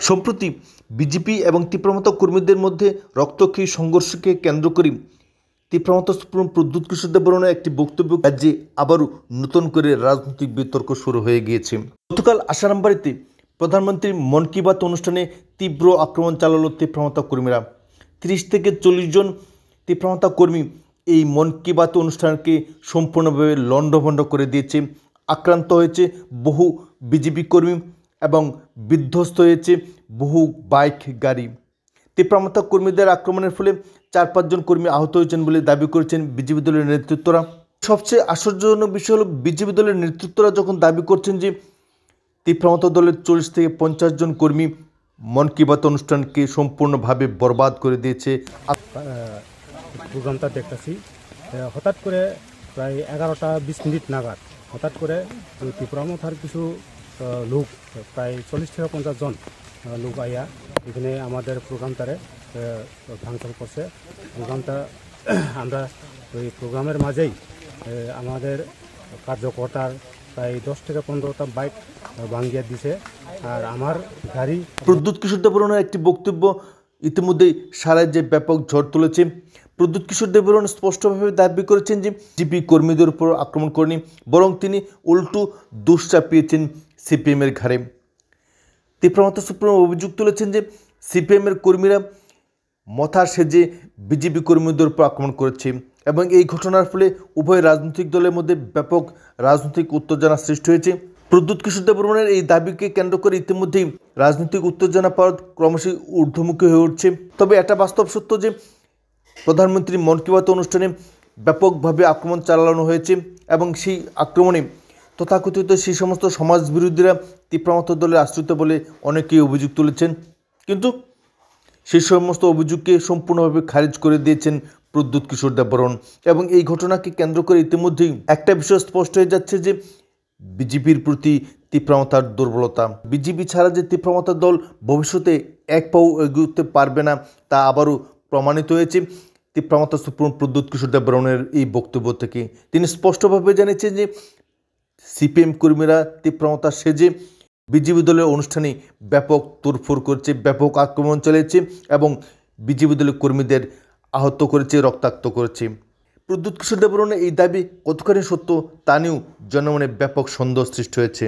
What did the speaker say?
সম্প্রতি বিজেপি এবং তীব্রমতা কর্মীদের মধ্যে রক্তক্ষয়ী সংঘর্ষকে কেন্দ্র করে তীব্রমতা সুপ্রিমো প্রদ্যুৎ কিশোর দেববর্মনের একটি বক্তব্য রাজ্যে আবারও নতুন করে রাজনৈতিক বিতর্ক শুরু হয়ে গিয়েছে। গতকাল আসারামবাড়িতে প্রধানমন্ত্রীর মন কি বাত অনুষ্ঠানে তীব্র আক্রমণ চালালো তীব্রমতা কর্মীরা। 30 থেকে 40 জন তীব্রমতা কর্মী এই মন কি বাত অনুষ্ঠানকে সম্পূর্ণভাবে লণ্ডভণ্ড করে দিয়েছে। আক্রান্ত হয়েছে বহু বিজেপি কর্মী এবং বিধ্বস্ত হয়েছে বহু বাইক গাড়ি। তীব্রমতা কর্মীদের আক্রমণের ফলে 4-5 জন কর্মী আহত হয়েছেন বলে দাবি করেছেন বিজেপি দলের নেতৃত্বরা। সবচেয়ে আশ্চর্যজনক বিষয় হলো বিজেপি দলের নেতৃত্বরা যখন দাবি করছেন যে তীব্রমতা দলের 40 থেকে 50 জন কর্মী মন কি বাত অনুষ্ঠানকে সম্পূর্ণভাবে বরবাদ করে দিয়েছে। প্রোগ্রামটা দেখতেছি, হঠাৎ করে প্রায় 11টা 20 মিনিট নাগাদ হঠাৎ করে তীব্রমতার কিছু লোক প্রায় 40 থেকে 50 জন লোক আইয়া এখানে আমাদের প্রোগ্রামটারে ভাঙচুর করছে। প্রোগ্রামটা আমরা ওই প্রোগ্রামের মাঝেই আমাদের কার্যকর্তার প্রায় 10 থেকে 15টা বাইক ভাঙিয়ে দিছে। আর আমার গাড়ি প্রদ্যুৎ কিশোর দেববর্মনের একটি বক্তব্য ইতিমধ্যেই সারা যে ব্যাপক ঝড় তুলেছে। প্রদ্যুৎ কিশোর দেববর্মন স্পষ্টভাবে দাবি করেছেন যে বিজেপি কর্মীদের উপর আক্রমণ করেনি, বরং তিনি উল্টো দোষ চাপিয়েছেন সিপিএমের ঘাড়ে। তীব্রমতা সুপ্রিমো অভিযোগ তুলেছেন যে সিপিএমের কর্মীরা মথা সেজে বিজেপি কর্মীদের উপর আক্রমণ করেছে এবং এই ঘটনার ফলে উভয় রাজনৈতিক দলের মধ্যে ব্যাপক রাজনৈতিক উত্তেজনা সৃষ্টি হয়েছে। প্রদ্যুৎ কিশোর দেববর্মনের এই দাবিকে কেন্দ্র করে ইতিমধ্যেই রাজনৈতিক উত্তেজনা পারদ ক্রমশই ঊর্ধ্বমুখী হয়ে উঠছে। তবে এটা বাস্তব সত্য যে প্রধানমন্ত্রী মন কি বাত অনুষ্ঠানে ব্যাপকভাবে আক্রমণ চালানো হয়েছে এবং সেই আক্রমণে তথাকথিত সেই সমস্ত সমাজবিরোধীরা তীব্রমতা দলের আশ্রিত বলে অনেকেই অভিযোগ তুলেছেন, কিন্তু সেই সমস্ত অভিযোগকে সম্পূর্ণভাবে খারিজ করে দিয়েছেন প্রদ্যুৎ কিশোর দেববর্মন। এবং এই ঘটনাকে কেন্দ্র করে ইতিমধ্যেই একটা বিষয় স্পষ্ট হয়ে যাচ্ছে যে বিজেপির প্রতি তীব্রমতার দুর্বলতা। বিজেপি ছাড়া যে তীব্রমতা দল ভবিষ্যতে এক পাও এগোতে পারবে না তা আবারও প্রমাণিত হয়েছে তীব্রমতা সুপ্রিমো প্রদ্যুৎ কিশোর দেববর্মনের এই বক্তব্য থেকে। তিনি স্পষ্টভাবে জানিয়েছেন যে সিপিএম কর্মীরা তীব্রমতা সেজে বিজেপি দলের অনুষ্ঠানে ব্যাপক তোড়ফোড় করছে, ব্যাপক আক্রমণ চালিয়েছে এবং বিজেপি দলের কর্মীদের আহত করেছে, রক্তাক্ত করেছে। প্রদ্যুৎ কিশোর দেববর্মনের এই দাবি কতখানি সত্য তা নিয়েও জনমনে ব্যাপক সন্দেহ সৃষ্টি হয়েছে।